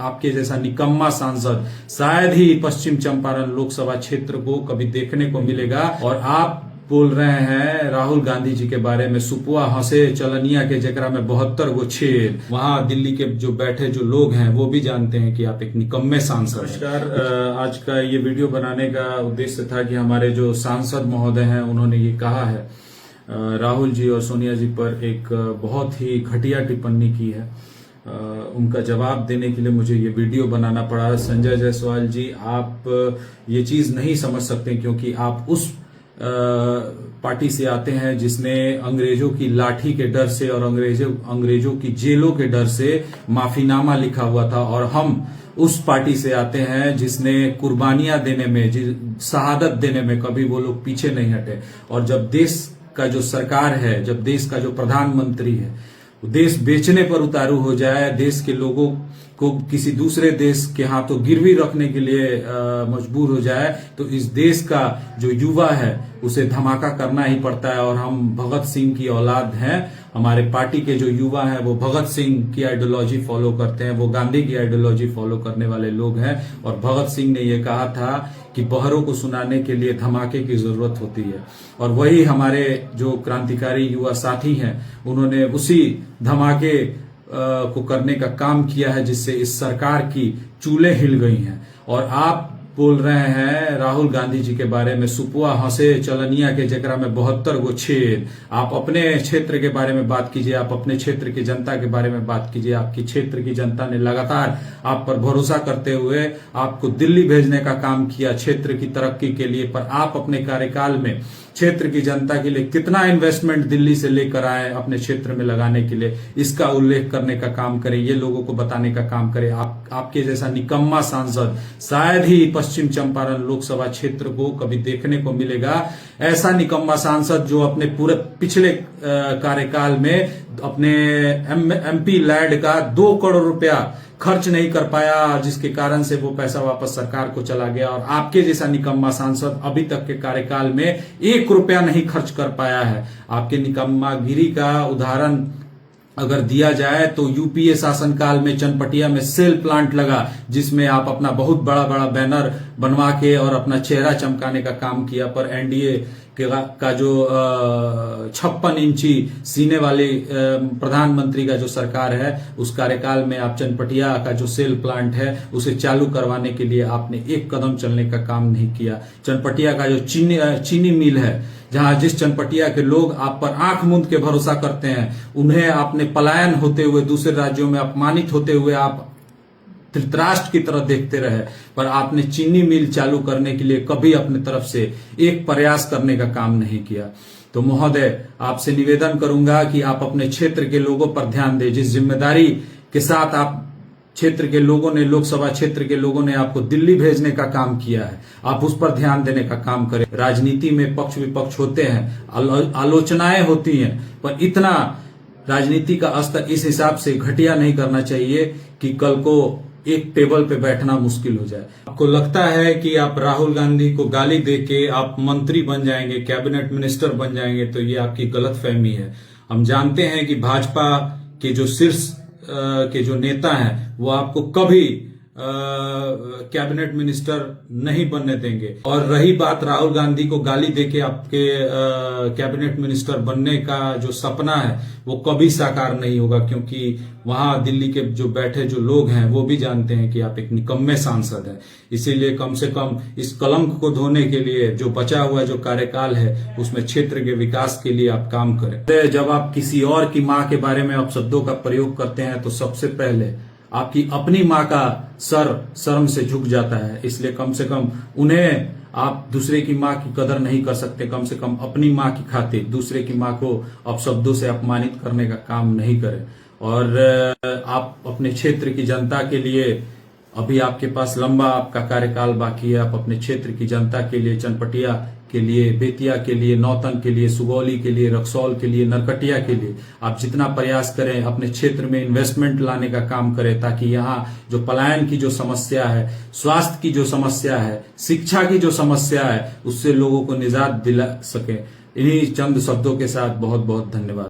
आपके जैसा निकम्मा सांसद शायद ही पश्चिम चंपारण लोकसभा क्षेत्र को कभी देखने को मिलेगा। और आप बोल रहे हैं राहुल गांधी जी के बारे में सुपुआ हंसे चलनिया के जगरा में 72 गो छेद। वहां दिल्ली के जो बैठे जो लोग हैं वो भी जानते हैं कि आप एक निकम्मे सांसद हैं। नमस्कार, आज का ये वीडियो बनाने का उद्देश्य था कि हमारे जो सांसद महोदय हैं उन्होंने ये कहा है राहुल जी और सोनिया जी पर एक बहुत ही घटिया टिप्पणी की है। उनका जवाब देने के लिए मुझे ये वीडियो बनाना पड़ा। संजय जायसवाल जी, आप ये चीज नहीं समझ सकते क्योंकि आप उस पार्टी से आते हैं जिसने अंग्रेजों की लाठी के डर से और अंग्रेजों की जेलों के डर से माफीनामा लिखा हुआ था, और हम उस पार्टी से आते हैं जिसने कुर्बानियां देने में, शहादत देने में कभी वो लोग पीछे नहीं हटे। और जब देश का जो सरकार है, जब देश का जो प्रधानमंत्री है देश बेचने पर उतारू हो जाए, देश के लोगों को किसी दूसरे देश के हाथों गिरवी रखने के लिए मजबूर हो जाए, तो इस देश का जो युवा है उसे धमाका करना ही पड़ता है। और हम भगत सिंह की औलाद हैं। हमारे पार्टी के जो युवा हैं वो भगत सिंह की आइडियोलॉजी फॉलो करते हैं, वो गांधी की आइडियोलॉजी फॉलो करने वाले लोग हैं। और भगत सिंह ने ये कहा था कि बहरों को सुनाने के लिए धमाके की जरूरत होती है, और वही हमारे जो क्रांतिकारी युवा साथी हैं उन्होंने उसी धमाके को करने का काम किया है जिससे इस सरकार की चूल्हे हिल गई हैं। और आप बोल रहे हैं राहुल गांधी जी के बारे में सुपुआ हंसे चलनिया के जगरा में 72 गो छेद। आप अपने क्षेत्र के बारे में बात कीजिए, आप अपने क्षेत्र की जनता के बारे में बात कीजिए। आपकी क्षेत्र की जनता ने लगातार आप पर भरोसा करते हुए आपको दिल्ली भेजने का काम किया क्षेत्र की तरक्की के लिए, पर आप अपने कार्यकाल में क्षेत्र की जनता के लिए कितना इन्वेस्टमेंट दिल्ली से लेकर आए अपने क्षेत्र में लगाने के लिए, इसका उल्लेख करने का काम करें, ये लोगों को बताने का काम करें। आपके जैसा निकम्मा सांसद शायद ही पश्चिम चंपारण लोकसभा क्षेत्र को कभी देखने को मिलेगा। ऐसा निकम्मा सांसद जो अपने पूरे पिछले कार्यकाल में अपने एमपी लैंड का 2 करोड़ रुपया खर्च नहीं कर पाया, जिसके कारण से वो पैसा वापस सरकार को चला गया। और आपके जैसा निकम्मा सांसद अभी तक के कार्यकाल में 1 रुपया नहीं खर्च कर पाया है। आपके निकम्मागिरी का उदाहरण अगर दिया जाए तो यूपीए शासनकाल में चनपटिया में सेल प्लांट लगा, जिसमें आप अपना बहुत बड़ा बड़ा बैनर बनवा के और अपना चेहरा चमकाने का काम किया। पर एनडीए का जो 56 इंची सीने वाली प्रधानमंत्री का जो सरकार है उस कार्यकाल में आप चनपटिया का जो सेल प्लांट है उसे चालू करवाने के लिए आपने एक कदम चलने का काम नहीं किया। चनपटिया का जो चीनी मिल है, जहां जिस चनपटिया के लोग आप पर आंख मूंद के भरोसा करते हैं, उन्हें आपने पलायन होते हुए, दूसरे राज्यों में अपमानित होते हुए आप धृतराष्ट्र की तरह देखते रहे, पर आपने चीनी मिल चालू करने के लिए कभी अपने तरफ से एक प्रयास करने का काम नहीं किया। तो महोदय, आपसे निवेदन करूंगा कि आप अपने क्षेत्र के लोगों पर ध्यान दें। जिस जिम्मेदारी के साथ आप क्षेत्र के लोगों ने, लोकसभा क्षेत्र के लोगों ने आपको दिल्ली भेजने का काम किया है, आप उस पर ध्यान देने का काम करें। राजनीति में पक्ष विपक्ष होते हैं, आलोचनाएं होती हैं, पर इतना राजनीति का स्तर इस हिसाब से घटिया नहीं करना चाहिए कि कल को एक टेबल पे बैठना मुश्किल हो जाए। आपको लगता है कि आप राहुल गांधी को गाली देके आप मंत्री बन जाएंगे, कैबिनेट मिनिस्टर बन जाएंगे, तो ये आपकी गलतफहमी है। हम जानते हैं कि भाजपा के जो शीर्ष के जो नेता हैं वो आपको कभी कैबिनेट मिनिस्टर नहीं बनने देंगे। और रही बात राहुल गांधी को गाली देके आपके कैबिनेट मिनिस्टर बनने का जो सपना है वो कभी साकार नहीं होगा, क्योंकि वहां दिल्ली के जो बैठे जो लोग हैं वो भी जानते हैं कि आप एक निकम्मे सांसद हैं। इसीलिए कम से कम इस कलंक को धोने के लिए जो बचा हुआ जो कार्यकाल है उसमें क्षेत्र के विकास के लिए आप काम करें। जब आप किसी और की मां के बारे में अपशब्दों का प्रयोग करते हैं तो सबसे पहले आपकी अपनी मां का सर शर्म से झुक जाता है। इसलिए कम से कम उन्हें, आप दूसरे की मां की कदर नहीं कर सकते, कम से कम अपनी मां की खातिर दूसरे की मां को अपशब्दों से अपमानित करने का काम नहीं करें। और आप अपने क्षेत्र की जनता के लिए, अभी आपके पास लंबा आपका कार्यकाल बाकी है, आप अपने क्षेत्र की जनता के लिए, चनपटिया के लिए, बेतिया के लिए, नौतन के लिए, सुगौली के लिए, रक्सौल के लिए, नरकटिया के लिए आप जितना प्रयास करें, अपने क्षेत्र में इन्वेस्टमेंट लाने का काम करें, ताकि यहाँ जो पलायन की जो समस्या है, स्वास्थ्य की जो समस्या है, शिक्षा की जो समस्या है, उससे लोगों को निजात दिला सके। इन्हीं चंद शब्दों के साथ बहुत बहुत धन्यवाद।